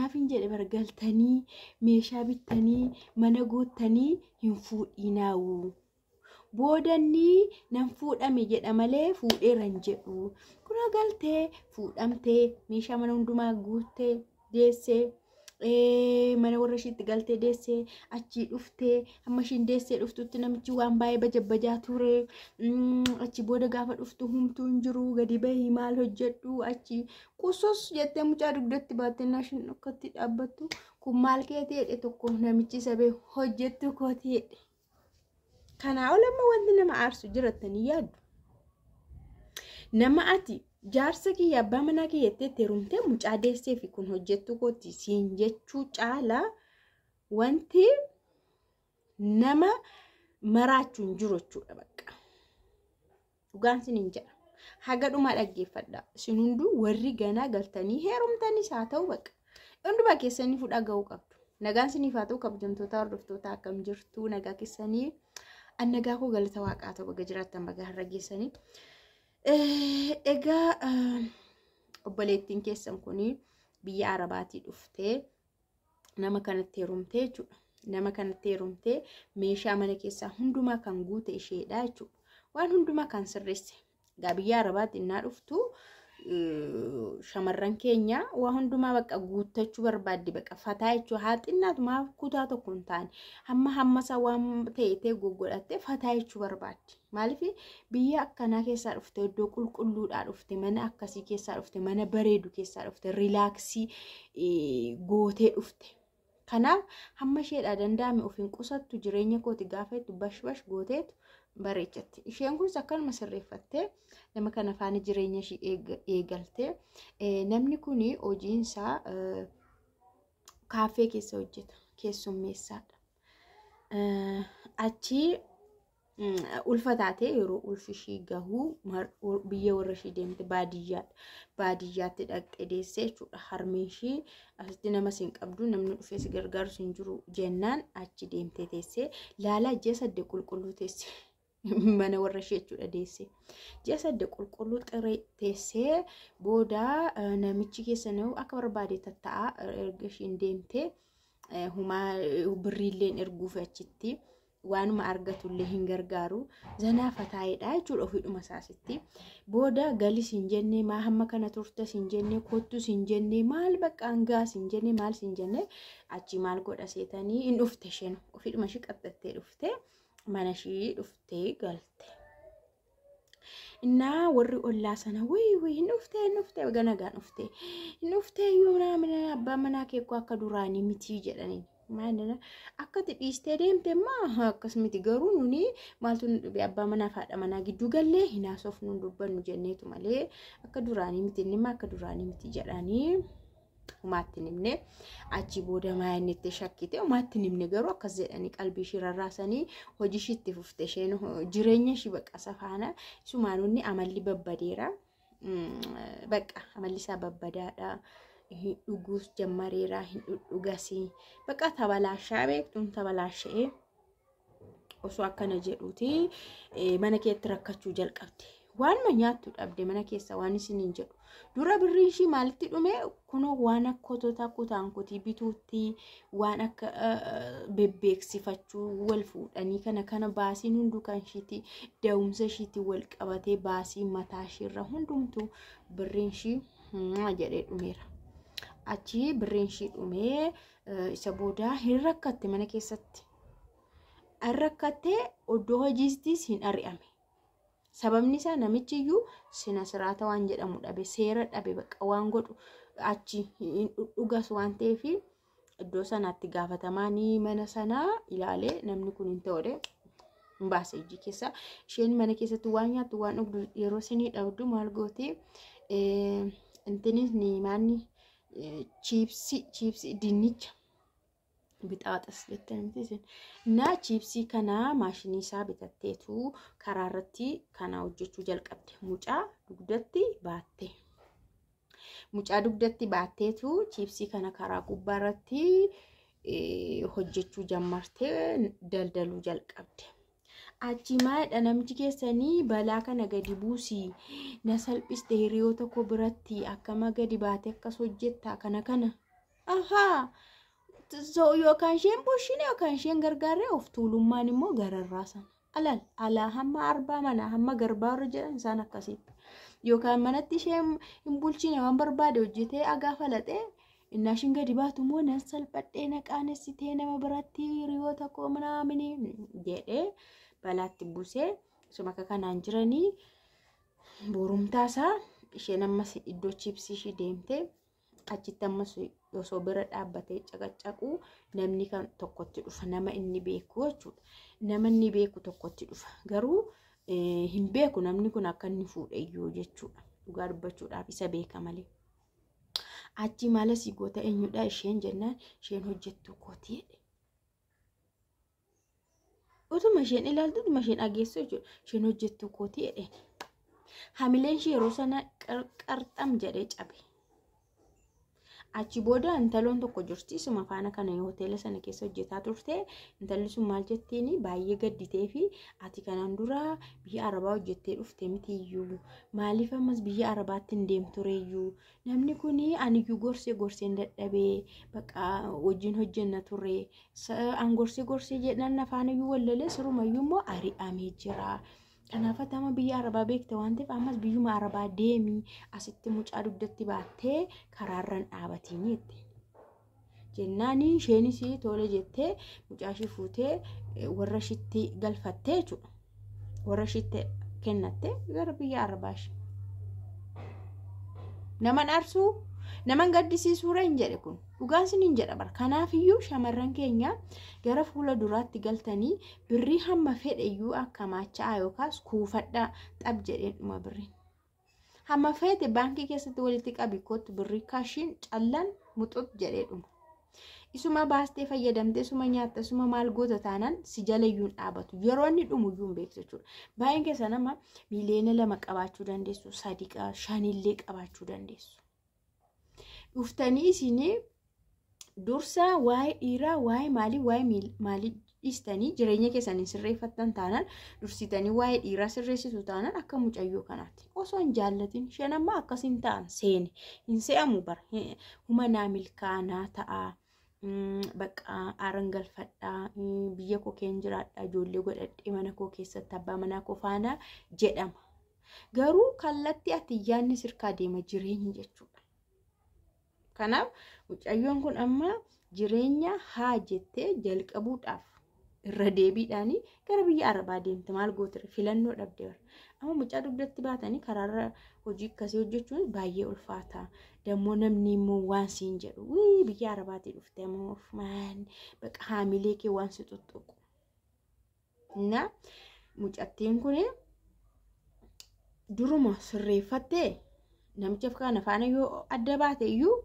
Naafin jedhe bargaltanii meeshaa bittanii mana goottanii hin fuudhinaawu. Boodanni nan fuudhame jedha malee fuudheeran jedhu. Kuna galtee fuudhamtee meeshaa mana hundumaa guuttee deessee mana warra ishiitti galtee deessee achi dhuftee amma ishiin deessee dhuftutti namichi waan baay'ee bajabajaa ture. Achi booda gaafa dhuftu humtuu hin jiru gadi bahii maal hojjedhu achi qusus jettee mucaa dugdatti baattee naashin akkatti dhaabbattu kun maal keetii jedhe tokko namichi sabee hojjettu kootii jedhe. Kana olamma wanti nama aarsu jiraatanii yaaddu. Nama ati jaarsa kiyya abbaa manaa kiyyattee terumtee mucaa deessee fi kun hojjettu kooti siin jechuu caala wanti nama maraachuun jiru jechuudha bakka. Dhugaan sinin jedha. Haga dhumaa dhaggeeffadha. Isin hunduu warri ganaa galtanii heerumtanis haa ta'u bakka. Hundumaa keessanii fudhaa ga'uu qabdu. Nagaan siniif haa ta'u kabajamtoota hordoftoota akkam jirtu nagaa keessanii annagaa koo galata waaqaa ta'u baga jiraattan baga har'a geessanii. Egaa obboleettiin keessan kuni biyya Arabaatii dhuftee nama kanatti heerumtee jechuudha. Nama kanatti heerumtee meeshaa mana keessaa hundumaa kan guute isheedha jechuudha. Waan hundumaa kan sirreesse. Egaa biyya Arabaatii innaa dhuftu shamarran keenya waan hundumaa bakka guuttachuu barbaaddi bakka fataa jechuudha. Haa xinnaatu maaf kutaa tokko hin taane hammasa waan ta'e goggodhattee fataa jechuu barbaaddi. Maaliif biyya akkanaa keessaa dhufte iddoo qulqulluudhaa dhufte mana akkasii keessaa dhufte mana bareedu keessaa dhufte rilaaksii gootee dhufte. Kanaaf hamma isheedhaa danda'ame ofiin qusattu jireenya kooti gaafa itti bash gooteetu bareechatti. Isheen kunis akkanuma sirreeffattee nama kana faana jireenya ishee eegaltee. Namni kun hojiinsaa kaaffee keessa hojjeta. Keessummeessaadha. Achi ulfataatee yeroo ulfishii gahuu biyya warra ishee deemte baadiyyaatti dhaqxee deessee jechuudha. Harmeen ishee asitti nama siin qabdu namni dhufee si gargaaru siin jiru jennaan achi deemtee teessee laalaa ji'a 8 qulqulluu teessee. Mana warra ishee jechuudha deessee. Ji'a 8 qulqulluu xiree teessee booda namichi keessa na'u akka barbaade tatta'a erga isheen deemtee humaa birriilleen erguuf achitti waanuma argatullee hin gargaaru zanaa fataayedha jechuudha ofiidhuma isaasitti. Booda gali siin jennee maa hamma kana turte siin jennee kottu siin jennee maal bakka hangaa siin jennee maal siin jennee achi maal godha seetanii hin dhufte isheen ofiidhuma ishee qaxxattee dhufte. Mana ishee dhuftee galte. Innaa warri ollaa sana wii hin dhuftee ganagaan dhuftee. Hin dhuftee yoo mana abbaa manaa keekoo akka duraanii miti jedhanii. Maal akka dhiistee deemte maa akkas miti garuu nuni maaltu abbaa manaa fi haadha manaa gidduu gallee hin haasofnu dubbannu jenneetu malee akka duraanii miti inni akka duraanii miti jedhanii. Umaatti nimne achi booda maayinni itti shakkite umaatti nimne garuu akkas jedhanii qalbii ishee rarraasanii hojii ishee itti fufte isheen jireenya ishee bakka safaana sumaanonni amalli babbadeera bakka amalli isaa babbadaadha dhuguus jammareera hin dhugasii bakka tabalaashaa beektuun tabalaashee osoo akkana jedhuuti mana keetti rakkachuu jalqabde. Waan nyaattu dhabde mana keessa waan isiniin jedhu dura birriin ishee maalitti dhume kunoo waan akka kotota kutaan kotii bituutti waan akka bebbeeksifachuu wal fuudhanii kana baasiin hunduu kan isheeti da'umsa isheeti wal qabatee baasii mataa isheerra hundumtuu birriin ishee jedhee dhumeera. Achi birriin ishee dhumee isa booda hin rakkatte mana keessatti. Hin rakkattee oddoo hojiistis hin ari'ame. Sababni isaa namichi iyyuu sina siraata waan jedhamu dhabe seera dhabe bakka waan godhu achi dhugas waan ta'eef iddoo sanaatti gaafatamaa mana sanaa ilaalee namni kun hin ta'e baasee hojii keessa isheen mana keessatti waan nyaattu waan dhugdu yeroo isinii dhabdu maal gootee intinis ni maanni chiipsii dinnicha bixaaxas jettanii na chiipsii kana maashinii isaa bitatteetu karaa irratti kana hojjechuu jalqabde. Mucaa dugdatti baatteetu chiipsii kana karaa gubbaa irratti hojjechuu jalqabde daldaluu jalqabde. Achi maadha namichi keessanii balaa kana gadi buusii na salphiste hiriyoota koo biratti akkama gadi baate akkas hojjetta kana Ahaa. So yookaan isheen bushine yookaan isheen gargaaree of tuulummaan immoo gararraa sana. Alaa hamma arbaa mana hamma garbaa warra jedhan isaan akkasitti. Yookaan manatti isheen hin bulchine waan barbaade hojjetee agaafa laxee innaa ishiin gadi baatu immoo nan salphadhee naqaanessitee nama biratti hiriyoota koo minaaminii jedhee balaatti busee suma akka kanaan jiranii borumtaasaa isheen ammas iddoo chipsii ishii deemtee achitti ammas osoo bira dhaabbatee caqacaquu namni kan tokkotti dhufa nama inni beeku jechuudha. Nama inni beeku tokkotti dhufa garuu hin beeku namni kun akka inni fuudhe iyyuu jechuudha. Dhugaa dubbachuudhaaf isa beeka malee. Achi maala si goota eenyudha isheen jennaan isheen hojjettuu kooti jedhe. Utuma isheen ilaaltu utuma isheen dhageessu jechuudha. Isheen hojjettuu kooti jedhe. Hamileen ishee yeroo sana qarxam jedhee cabe. Achi booda intaloon tokko jirti suma faana kana hoteela sana keessa hojjetaa turte intalli sun maal jettiin baay'ee gadditee fi ati kanaan dura biyya arabaa hojjettee dhufte miti iyyuu maaliif ammas biyya arabaatti hin deemtureeyyuu namni kun aniyyuu gorseen dadhabee baqa wajjin hojjenna turre an gorsee jedhan afaan iyyuu wallalee sirumayyuu immoo ari'amee jira. Kanaafuu amma biyya arabaa beekte waan ta'eef ammas biyyuma arabaa deemi asitti mucaa dugdatti baattee karaarran dhaabatiin jette. Jennaani isheenis tole jettee mucaa ishee fuutee warra ishiitti galfattee jechuudha. Warra ishiitti kennattee gara biyya arabaa ishee. Naman arsuu naman gaddisiisuu hin jedhe kun dhugaan siniin jedha bar. Kanaafiyyuu shamarran keenya gara fuula duraatti galtanii birrii hamma fedheyyuu akka maachaa yookaas kuufadhaa xab jedheen dhuma birrii. Hamma fedhe baankii keessatti walitti qabi kootu birrii kaashiin callan muxut jedhee dhuma. Isuma baastee fayyadamtee isuma nyaatta isuma maal goota taanaan si jalayyuun dhaabatu yeroo inni dhumuyyuu hin beektu jechuudha. Baay'een keessa nama miliyoona 2 qabaachuu dandeessu 3 5 qabaachuu dandeessu. Uftanii isinii dursa waa'ee dhiiraa waa'ee maalii dhiistanii jireenya keessanii sirreeffattan taanaan dursitanii waa'ee dhiiraa sirreessitu taanaan akka mucayyoo kanaatti osoo hin jaallatin isheen amma akkasiin ta'an seene hin se'amu bara humanaa milkaanaa ta'a baqa aaran galfadhaa biyya koo keen jiraadhaa ijoollee godhadhee mana koo keessatti abbaa manaa koo faana jedhama. Garuu kallattii ati yaadni sirkaa deema jireenyi jechuudha. Kanaaf mucayyoon kun amma jireenya haa jettee jalqabuudhaaf irra deebiidhaanii gara biyya arabaa deemte maal gootire filannoo dhabde bara. Amma mucaa dugdatti baatanii karaarra hojii akkasii hojjechuun baay'ee ulfaata. Dammoo namni immoo waan siin jedhu biyya arabaatii dhufte ammoo maan baqa haamilee kee waan si tuttuqu. Na mucattiin kun duruma sirreeffattee namichaaf kana faana yoo adda baate iyyuu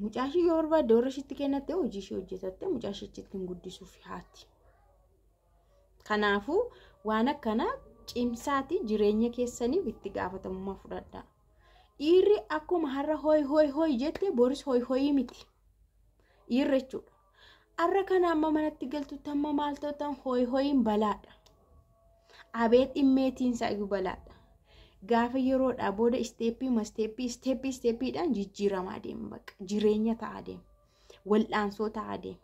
mucaashii yoo barbaadde warra ishiitti kennatte hojii ishee hojjetatte mucaashii ichitti guddisuuf haati. Kanaafuu waan akkanaa cimsaati jireenya keessaniif itti gaafatamummaa fudhadhaa. Dhiirri akkuma har'a hooy jette boris hooy miti. Dhiirri jechuudha. Har'a kana amma manatti galtutti amma maal ta'utan hooyin balaadha. Abeet dhimmeetiinsaa iyyuu balaadha. Gaafa yeroodhaa booda isteeppiidhaan jijjiiramaa deema baqa jireenya ta'aa deema wal'aansoo ta'aa deema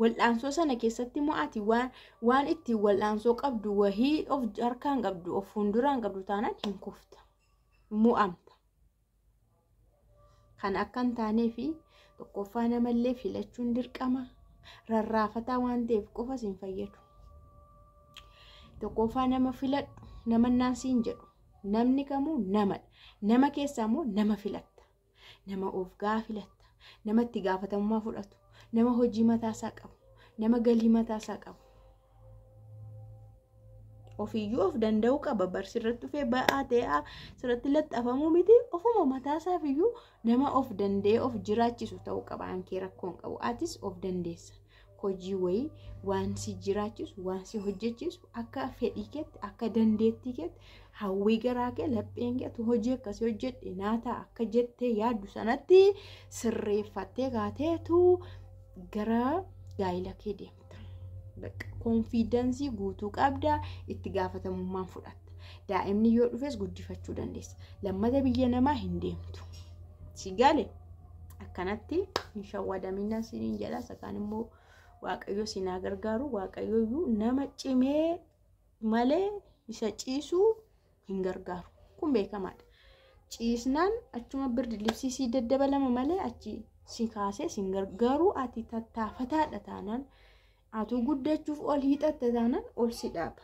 wal'aansoo sana keessatti mo'ati waan ittiin wal'aansoo qabdu wahii of harkaan qabdu of fuulduraan qabdu taanaan hin kufta mo'amta. Kan akka hin taanee fi tokkoffaa namallee filachuun dirqama rarraafataa waan ta'eef qofa sin fayyadu. Tokkoffaa nama filadhu nama naansiin jedhu. Namni kamuu namadha. Nama keessaa immoo nama filatta. Nama of filatta. Nama itti gaafatamummaa fudhatu. Nama hojii mataasaa qabu. Nama galii mataasaa qabu. Ofiiyyuu of danda'uu qaba. Barsirratti dhufee ba'aa ta'aa sirratti laxxafamuu miti. Ofuma mataasaaf iyyuu nama of danda'ee of jiraachisu ta'uu qaba. Hankee rakkoon qabu. Atis of dandeessa. Hojii wayii waan si jiraachisu waan si hojjechiisu akka fedhii keetti akka dandeettii keetti hawwii garaa kee lapheen keetti hojii akkasii hojjedhe naata akka jettee yaaddu sanatti sirreeffattee kaateetu gara gaa'ila kee deemta. Konfiidensii guutuu qabda itti gaafatamummaan fudhatta. Daa'imni yoo dhufes guddifachuu dandeessa. Lammata biyya namaa hin deemtu. Si galee akka akkanatti hin shawwadamina siniin jedha sakaan immoo waaqayyo sinaa gargaaru waaqayyo nama cimee malee isa ciisuu hin gargaaru kun beekamaadha ciisnaan achuma birdi libsii si daddabalama malee achi si kaasee sin gargaaru ati tattaafataadha taanaan atu guddachuuf ol hiixatte taanaan ol si dhaaba